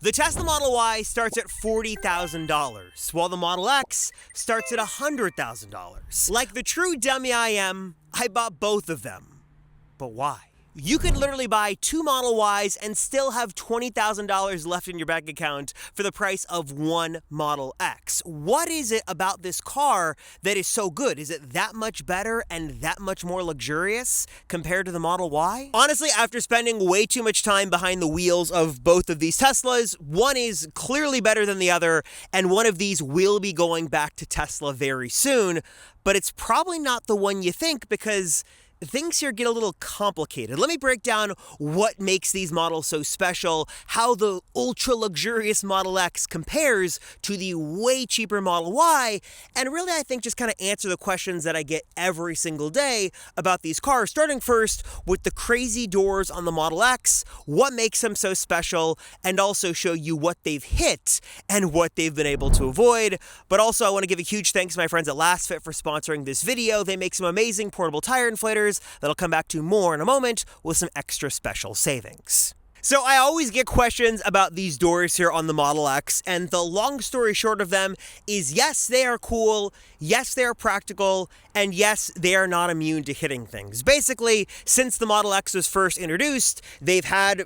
The Tesla Model Y starts at $40,000, while the Model X starts at $100,000. Like the true dummy I am, I bought both of them. But why? You could literally buy two Model Ys and still have $20,000 left in your bank account for the price of one Model X. What is it about this car that is so good? Is it that much better and that much more luxurious compared to the Model Y? Honestly, after spending way too much time behind the wheels of both of these Teslas, one is clearly better than the other, and one of these will be going back to Tesla very soon, but it's probably not the one you think because things here get a little complicated. Let me break down what makes these models so special, how the ultra luxurious Model X compares to the way cheaper Model Y, and really I think just kind of answer the questions that I get every single day about these cars, starting first with the crazy doors on the Model X, what makes them so special, and also show you what they've hit and what they've been able to avoid. But also I want to give a huge thanks to my friends at LastFit for sponsoring this video. They make some amazing portable tire inflators that I'll come back to more in a moment with some extra special savings. So I always get questions about these doors here on the Model X, and the long story short of them is yes, they are cool, yes, they are practical, and yes, they are not immune to hitting things. Basically, since the Model X was first introduced, they've had,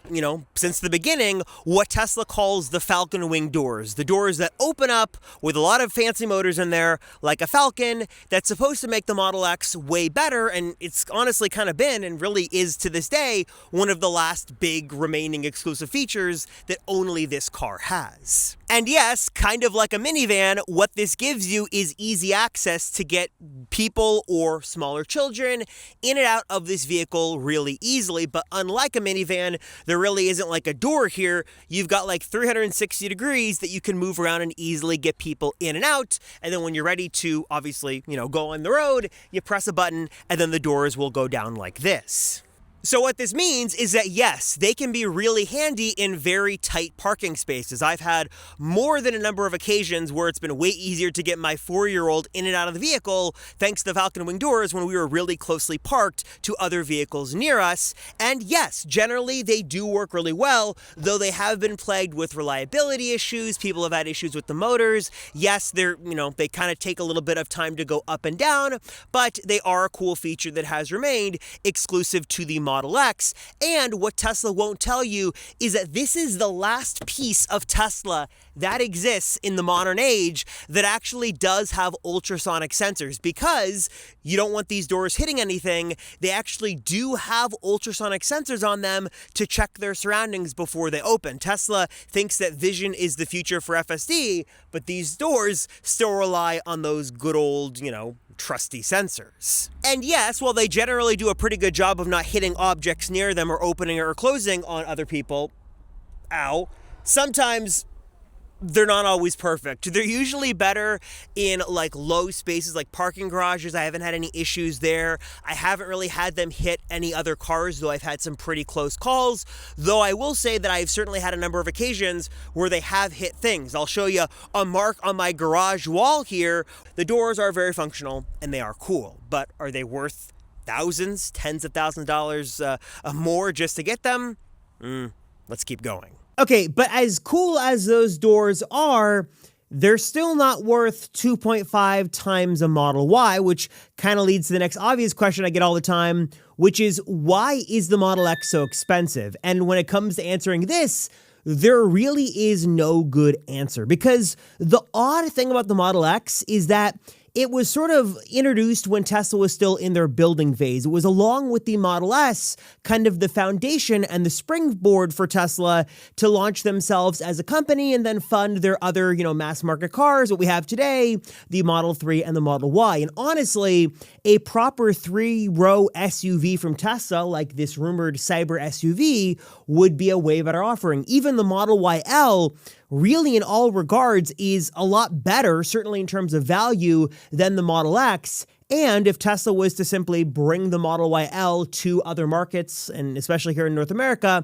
since the beginning, what Tesla calls the falcon wing doors. The doors that open up with a lot of fancy motors in there, like a Falcon, that's supposed to make the Model X way better, and it's honestly kind of been, and really is to this day, one of the last big remaining exclusive features that only this car has. And yes, kind of like a minivan, what this gives you is easy access to get people or smaller children in and out of this vehicle really easily. But unlike a minivan, there really isn't like a door here. You've got like 360 degrees that you can move around and easily get people in and out. And then when you're ready to obviously, go on the road, you press a button and then the doors will go down like this. So what this means is that yes, they can be really handy in very tight parking spaces. I've had more than a number of occasions where it's been way easier to get my 4-year-old in and out of the vehicle thanks to the Falcon Wing doors when we were really closely parked to other vehicles near us. And yes, generally they do work really well, though they have been plagued with reliability issues. People have had issues with the motors. Yes, they kind of take a little bit of time to go up and down, but they are a cool feature that has remained exclusive to the Model X. And what Tesla won't tell you is that this is the last piece of Tesla that exists in the modern age that actually does have ultrasonic sensors, because you don't want these doors hitting anything. They actually do have ultrasonic sensors on them to check their surroundings before they open. Tesla thinks that vision is the future for FSD, but these doors still rely on those good old, trusty sensors. And yes, while they generally do a pretty good job of not hitting objects near them or opening or closing on other people, sometimes they're not always perfect. They're usually better in like low spaces like parking garages. I haven't had any issues there. I haven't really had them hit any other cars, though I've had some pretty close calls. Though I will say that I've certainly had a number of occasions where they have hit things. I'll show you a mark on my garage wall here. The doors are very functional and they are cool, but are they worth thousands, tens of thousands of dollars more just to get them? Let's keep going. Okay, but as cool as those doors are, they're still not worth 2.5 times a Model Y, which kind of leads to the next obvious question I get all the time, which is why is the Model X so expensive? And when it comes to answering this, there really is no good answer, because the odd thing about the Model X is that it was sort of introduced when Tesla was still in their building phase. It was, along with the Model S, kind of the foundation and the springboard for Tesla to launch themselves as a company and then fund their other, mass market cars, what we have today, the Model 3 and the Model Y. And honestly, a proper 3-row SUV from Tesla, like this rumored cyber SUV, would be a way better offering. Even the Model YL, really in all regards, is a lot better, certainly in terms of value, than the Model X. And if Tesla was to simply bring the Model Y L to other markets, and especially here in North America,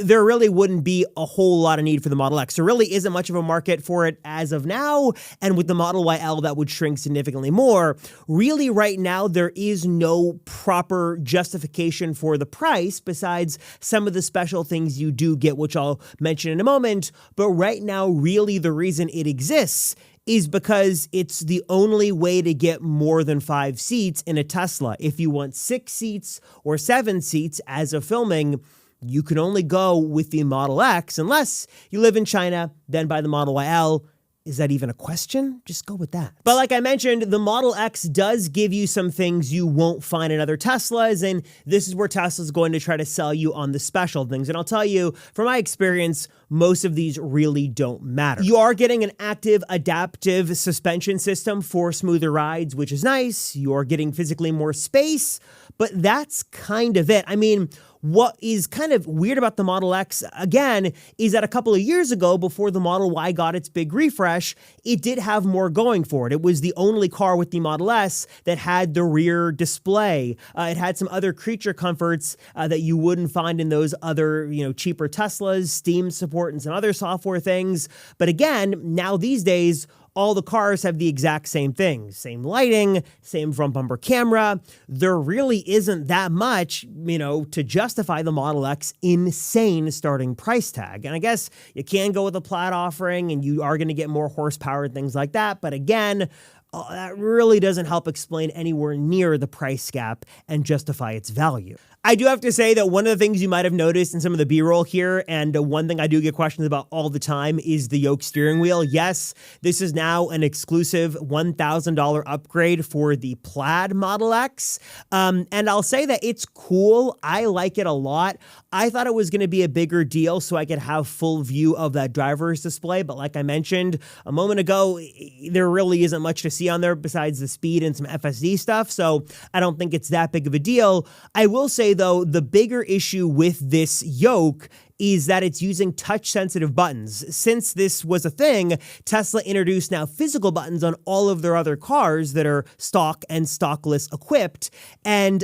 there really wouldn't be a whole lot of need for the Model X. There really isn't much of a market for it as of now, and with the Model Y L, that would shrink significantly more. Really, right now, there is no proper justification for the price besides some of the special things you do get, which I'll mention in a moment. But right now, really, the reason it exists is because it's the only way to get more than 5 seats in a Tesla. If you want 6 seats or 7 seats as of filming, you can only go with the Model X unless you live in China, then buy the Model Y L. Is that even a question? Just go with that. But like I mentioned, the Model X does give you some things you won't find in other Teslas, and this is where Tesla's going to try to sell you on the special things. And I'll tell you, from my experience, most of these really don't matter. You are getting an active adaptive suspension system for smoother rides, which is nice. You are getting physically more space, but that's kind of it. I mean, what is kind of weird about the Model X, again, is that a couple of years ago, before the Model Y got its big refresh, it did have more going for it. It was the only car with the Model S that had the rear display. It had some other creature comforts that you wouldn't find in those other, cheaper Teslas, Steam support, and some other software things. But again, now these days, all the cars have the exact same things. Same lighting, same front bumper camera. There really isn't that much, to justify the Model X insane starting price tag. And I guess you can go with a Plaid offering and you are going to get more horsepower and things like that. But again, that really doesn't help explain anywhere near the price gap and justify its value. I do have to say that one of the things you might have noticed in some of the B-roll here, and one thing I do get questions about all the time, is the Yoke steering wheel. Yes, this is now an exclusive $1,000 upgrade for the Plaid Model X. And I'll say that it's cool. I like it a lot. I thought it was going to be a bigger deal so I could have full view of that driver's display. But like I mentioned a moment ago, there really isn't much to see on there besides the speed and some FSD stuff. So I don't think it's that big of a deal. I will say, though, the bigger issue with this Yoke is that it's using touch-sensitive buttons. Since this was a thing, Tesla introduced now physical buttons on all of their other cars that are stock and stockless equipped, and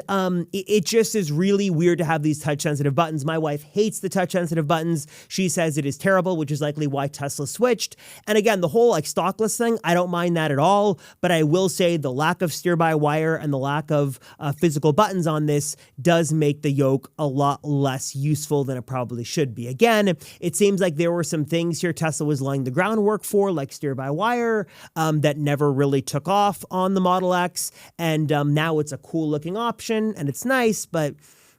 it just is really weird to have these touch-sensitive buttons. My wife hates the touch-sensitive buttons. She says it is terrible, which is likely why Tesla switched. And again, the whole stockless thing, I don't mind that at all, but I will say the lack of steer-by-wire and the lack of physical buttons on this does make the Yoke a lot less useful than it probably should be. Again, it seems like there were some things here Tesla was laying the groundwork for, like steer-by-wire, that never really took off on the Model X, and now it's a cool-looking option, and it's nice, but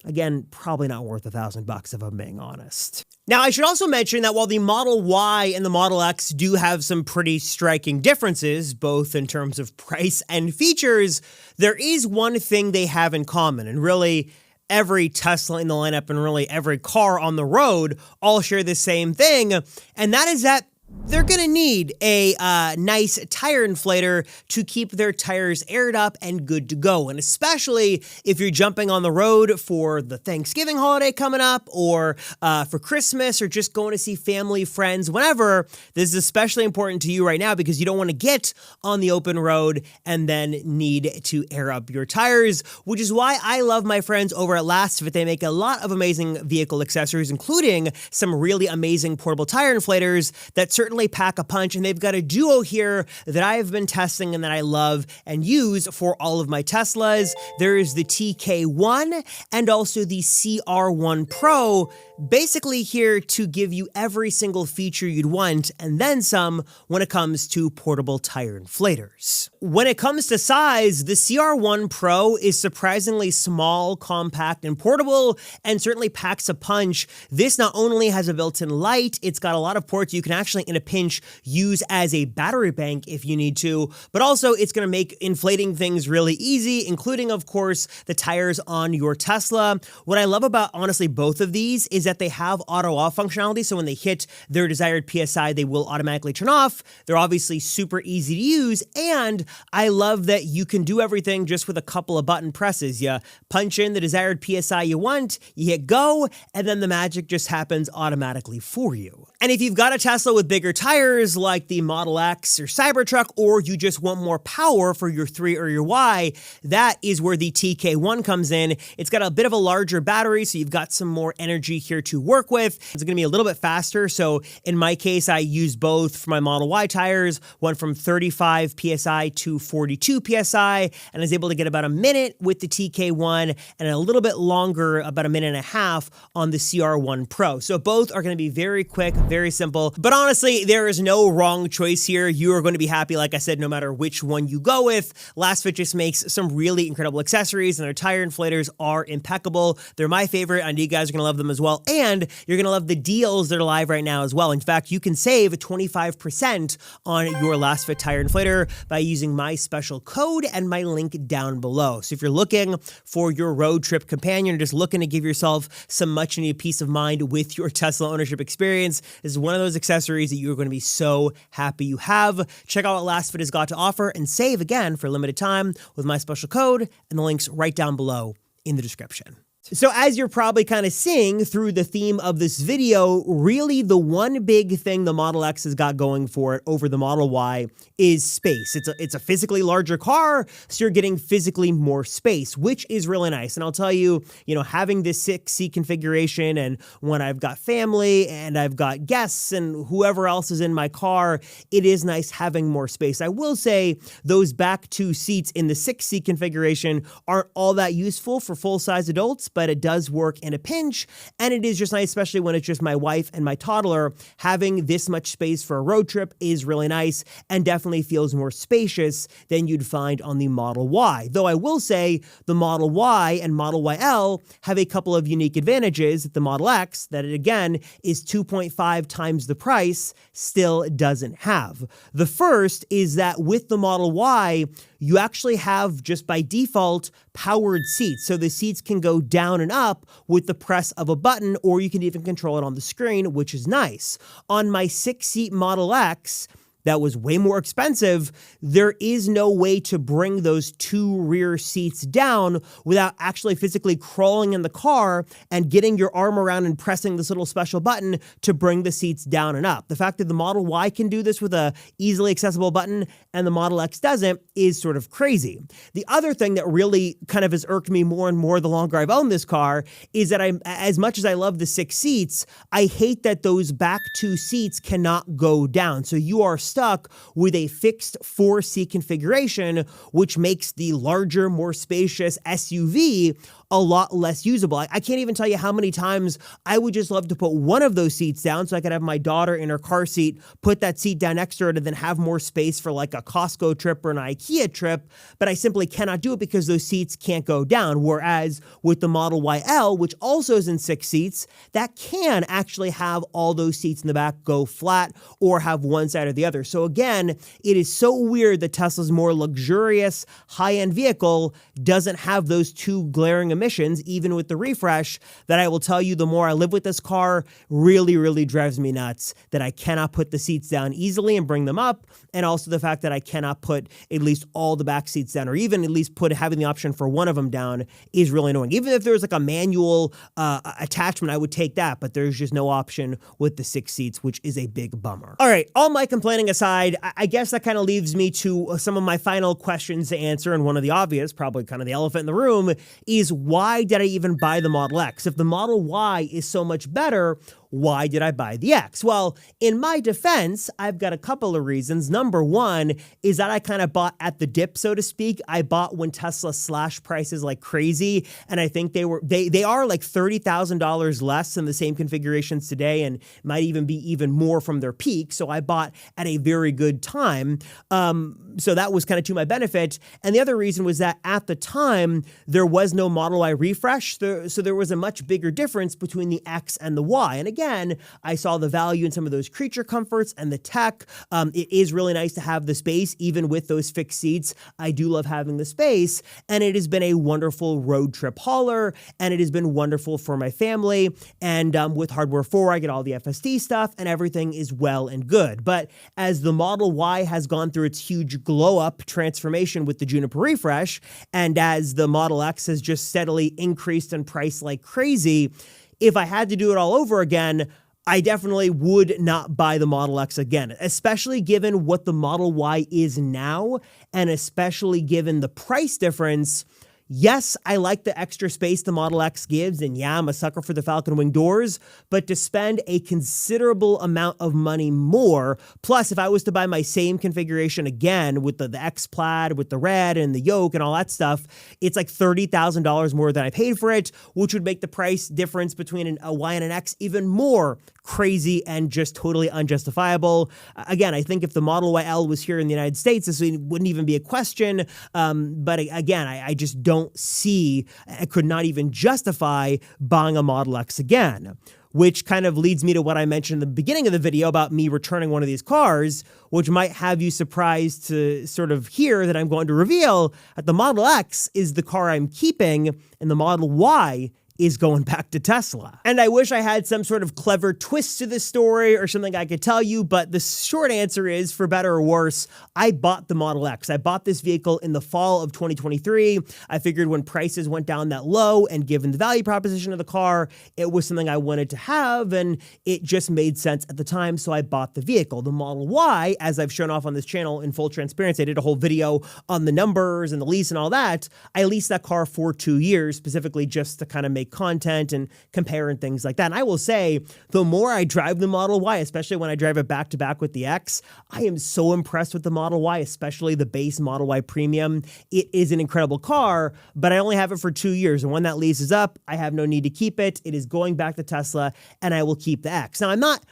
again, probably not worth $1,000 if I'm being honest. Now, I should also mention that while the Model Y and the Model X do have some pretty striking differences, both in terms of price and features, there is one thing they have in common, and really, every Tesla in the lineup and really every car on the road all share the same thing, and that is that they're going to need a nice tire inflator to keep their tires aired up and good to go. And especially if you're jumping on the road for the Thanksgiving holiday coming up, or for Christmas, or just going to see family, friends, whenever, this is especially important to you right now because you don't want to get on the open road and then need to air up your tires, which is why I love my friends over at Last Fit. They make a lot of amazing vehicle accessories, including some really amazing portable tire inflators that certainly pack a punch, and they've got a duo here that I have been testing and that I love and use for all of my Teslas. There is the TK1 and also the CR1 Pro, basically here to give you every single feature you'd want and then some when it comes to portable tire inflators. When it comes to size, the CR1 Pro is surprisingly small, compact, and portable, and certainly packs a punch. This not only has a built-in light, it's got a lot of ports you can actually, in a pinch, use as a battery bank if you need to, but also it's going to make inflating things really easy, including, of course, the tires on your Tesla. What I love about, honestly, both of these is that that they have auto off functionality. So when they hit their desired PSI, they will automatically turn off. They're obviously super easy to use. And I love that you can do everything just with a couple of button presses. You punch in the desired PSI you want, you hit go, and then the magic just happens automatically for you. And if you've got a Tesla with bigger tires like the Model X or Cybertruck, or you just want more power for your 3 or your Y, that is where the TK1 comes in. It's got a bit of a larger battery, so you've got some more energy here to work with. It's going to be a little bit faster. So in my case, I use both for my Model Y tires, one from 35 PSI to 42 PSI, and I was able to get about a minute with the TK1 and a little bit longer, about a minute and a half on the CR1 Pro. So both are going to be very quick, very simple. But honestly, there is no wrong choice here. You are going to be happy, like I said, no matter which one you go with. Lastfit just makes some really incredible accessories, and their tire inflators are impeccable. They're my favorite. I know you guys are going to love them as well. And you're going to love the deals that are live right now as well. In fact, you can save 25% on your Lastfit tire inflator by using my special code and my link down below. So if you're looking for your road trip companion, or just looking to give yourself some much needed peace of mind with your Tesla ownership experience, this is one of those accessories that you're going to be so happy you have. Check out what Lastfit has got to offer and save again for a limited time with my special code, and the link's right down below in the description. So as you're probably kind of seeing through the theme of this video, really the one big thing the Model X has got going for it over the Model Y is space. It's a physically larger car, so you're getting physically more space, which is really nice. And I'll tell you, having this 6-seat configuration, and when I've got family and I've got guests and whoever else is in my car, it is nice having more space. I will say those back 2 seats in the 6-seat configuration aren't all that useful for full-size adults, but it does work in a pinch, and it is just nice, especially when it's just my wife and my toddler. Having this much space for a road trip is really nice and definitely feels more spacious than you'd find on the Model Y. Though I will say the Model Y and Model YL have a couple of unique advantages that the Model X, that it again is 2.5 times the price, still doesn't have. The first is that with the Model Y, you actually have, just by default, powered seats. So the seats can go down and up with the press of a button, or you can even control it on the screen, which is nice. On my 6-seat Model X, that was way more expensive, there is no way to bring those 2 rear seats down without actually physically crawling in the car and getting your arm around and pressing this little special button to bring the seats down and up. The fact that the Model Y can do this with a easily accessible button and the Model X doesn't is sort of crazy. The other thing that really kind of has irked me more and more the longer I've owned this car is that as much as I love the 6 seats, I hate that those back 2 seats cannot go down. So you are stuck with a fixed 4-seat configuration, which makes the larger, more spacious SUV a lot less usable. I can't even tell you how many times I would just love to put one of those seats down so I could have my daughter in her car seat, put that seat down next to her, and then have more space for like a Costco trip or an IKEA trip, but I simply cannot do it because those seats can't go down. Whereas with the Model YL, which also is in 6 seats, that can actually have all those seats in the back go flat or have one side or the other. So again, it is so weird that Tesla's more luxurious, high-end vehicle doesn't have those 2 glaring emissions, even with the refresh, that I will tell you, the more I live with this car, really, really drives me nuts that I cannot put the seats down easily and bring them up, and also the fact that I cannot put at least all the back seats down, or even at least having the option for one of them down is really annoying. Even if there was like a manual attachment, I would take that, but there's just no option with the 6 seats, which is a big bummer. All right, all my complaining aside, I guess that kind of leaves me to some of my final questions to answer, and one of the obvious, probably kind of the elephant in the room, is why did I even buy the Model X? If the Model Y is so much better, why did I buy the X? Well, in my defense, I've got a couple of reasons. Number one is that I kind of bought at the dip, so to speak. I bought when Tesla slashed prices like crazy, and I think they are like $30,000 less than the same configurations today, and might even be even more from their peak. So I bought at a very good time. So that was kind of to my benefit. And the other reason was that at the time, there was no Model Y refresh, so there was a much bigger difference between the X and the Y. And again, again, I saw the value in some of those creature comforts and the tech. It is really nice to have the space, even with those fixed seats. I do love having the space, and it has been a wonderful road trip hauler, and it has been wonderful for my family. And with Hardware 4, I get all the FSD stuff, and everything is well and good. But as the Model Y has gone through its huge glow-up transformation with the Juniper refresh, and as the Model X has just steadily increased in price like crazy, if I had to do it all over again, I definitely would not buy the Model X again, especially given what the Model Y is now, and especially given the price difference. Yes, I like the extra space the Model X gives, and yeah, I'm a sucker for the Falcon Wing doors, but to spend a considerable amount of money more, plus if I was to buy my same configuration again with the X Plaid, with the red and the Yoke and all that stuff, it's like $30,000 more than I paid for it, which would make the price difference between a Y and an X even more crazy and just totally unjustifiable. Again, I think if the Model YL was here in the United States, this wouldn't even be a question. But again, I just don't see, I could not even justify buying a Model X again, which kind of leads me to what I mentioned in the beginning of the video about me returning one of these cars, which might have you surprised to sort of hear that I'm going to reveal that the Model X is the car I'm keeping and the Model Y is going back to Tesla. And I wish I had some sort of clever twist to this story or something I could tell you, but the short answer is, for better or worse, I bought the Model X. I bought this vehicle in the fall of 2023. I figured when prices went down that low and given the value proposition of the car, it was something I wanted to have, and it just made sense at the time, so I bought the vehicle. The Model Y, as I've shown off on this channel in full transparency, I did a whole video on the numbers and the lease and all that. I leased that car for 2 years, specifically just to kind of make content and compare and things like that. And I will say, the more I drive the Model Y, especially when I drive it back to back with the X, I am so impressed with the Model Y, especially the base Model Y Premium. It is an incredible car, but I only have it for 2 years. And when that lease is up, I have no need to keep it. It is going back to Tesla, and I will keep the X. Now, I'm not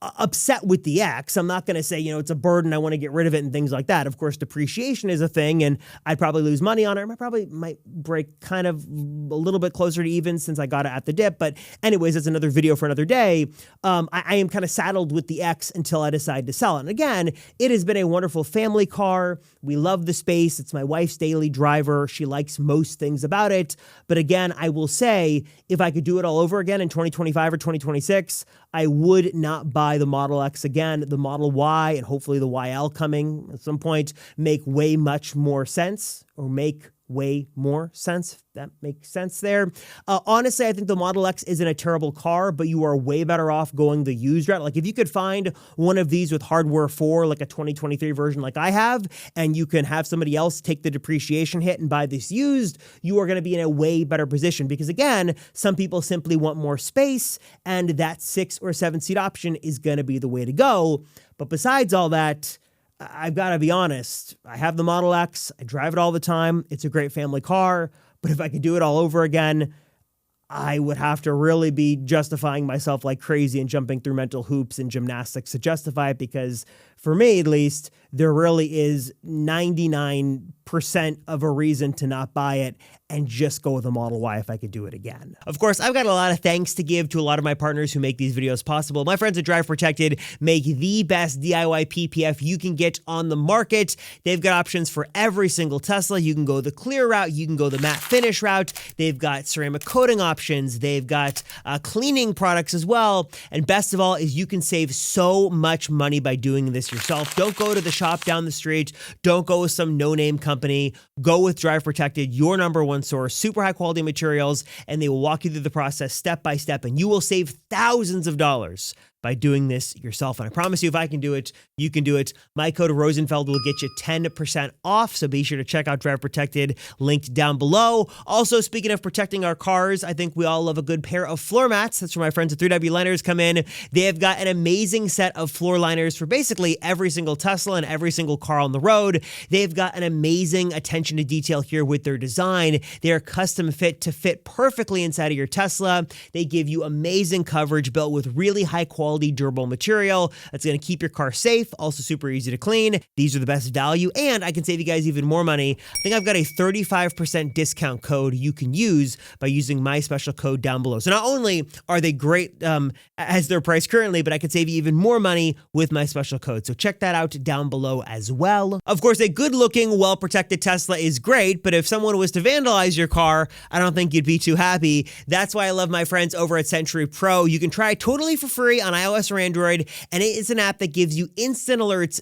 upset with the X. I'm not going to say, it's a burden, I want to get rid of it and things like that. Of course, depreciation is a thing, and I'd probably lose money on it. I probably might break kind of a little bit closer to even since I got it at the dip. But anyways, that's another video for another day. I am kind of saddled with the X until I decide to sell it. And again, it has been a wonderful family car. We love the space. It's my wife's daily driver. She likes most things about it. But again, I will say, if I could do it all over again in 2025 or 2026, I would not buy the Model X again. The Model Y and hopefully the YL coming at some point make way much more sense, or make way more sense, if that makes sense there. Honestly, I think the Model X isn't a terrible car, but you are way better off going the used route. Like if you could find one of these with Hardware 4, like a 2023 version like I have, and you can have somebody else take the depreciation hit and buy this used, you are going to be in a way better position. Because again, some people simply want more space, and that 6 or 7 seat option is going to be the way to go. But besides all that, I've got to be honest, I have the Model X, I drive it all the time, it's a great family car, but if I could do it all over again, I would have to really be justifying myself like crazy and jumping through mental hoops and gymnastics to justify it, because for me at least, there really is 99% of a reason to not buy it and just go with the Model Y if I could do it again. Of course, I've got a lot of thanks to give to a lot of my partners who make these videos possible. My friends at Drive Protected make the best DIY PPF you can get on the market. They've got options for every single Tesla. You can go the clear route, you can go the matte finish route. They've got ceramic coating options. They've got cleaning products as well. And best of all is you can save so much money by doing this yourself. Don't go to the shop down the street. Don't go with some no-name company. Go with Drive Protected, your number one source, super high quality materials, and they will walk you through the process step by step, and you will save thousands of dollars by doing this yourself. And I promise you, if I can do it, you can do it. My code Rosenfeld will get you 10% off, so be sure to check out Drive Protected, linked down below. Also, speaking of protecting our cars, I think we all love a good pair of floor mats. That's where my friends at 3W Liners come in. They have got an amazing set of floor liners for basically every single Tesla and every single car on the road. They've got an amazing attention to detail here with their design. They are custom fit to fit perfectly inside of your Tesla. They give you amazing coverage built with really high quality quality, durable material that's going to keep your car safe, also super easy to clean. These are the best value, and I can save you guys even more money. I think I've got a 35% discount code you can use by using my special code down below. So not only are they great as their price currently, but I could save you even more money with my special code. So check that out down below as well. Of course, a good-looking, well-protected Tesla is great, but if someone was to vandalize your car, I don't think you'd be too happy. That's why I love my friends over at Sentry Pro. You can try it totally for free on iOS or Android, and it is an app that gives you instant alerts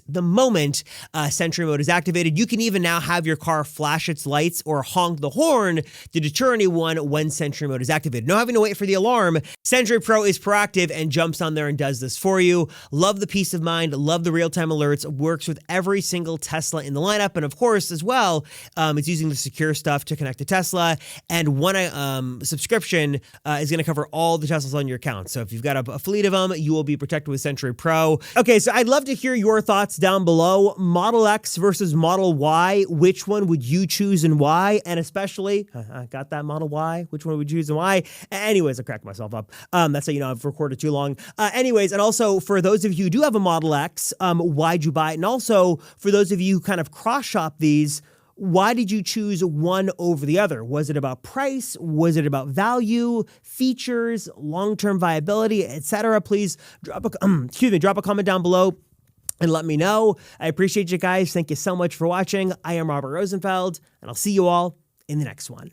the moment Sentry mode is activated. You can even now have your car flash its lights or honk the horn to deter anyone when Sentry mode is activated. No having to wait for the alarm. Sentry Pro is proactive and jumps on there and does this for you. Love the peace of mind, love the real-time alerts, works with every single Tesla in the lineup, and of course, as well, it's using the secure stuff to connect to Tesla, and one subscription is going to cover all the Teslas on your account. So if you've got a fleet of them, you will be protected with Sentry Pro. Okay, so I'd love to hear your thoughts down below. Model X versus Model Y, which one would you choose and why? And especially, I got that Model Y, which one would you choose and why? Anyways, I cracked myself up. That's how you know I've recorded too long. Anyways, and also for those of you who do have a Model X, why'd you buy it? And also for those of you who kind of cross-shop these, why did you choose one over the other? Was it about price? Was it about value, features, long-term viability, etc.? Please drop a comment down below and let me know. I appreciate you guys. Thank you so much for watching. I am Robert Rosenfeld, and I'll see you all in the next one.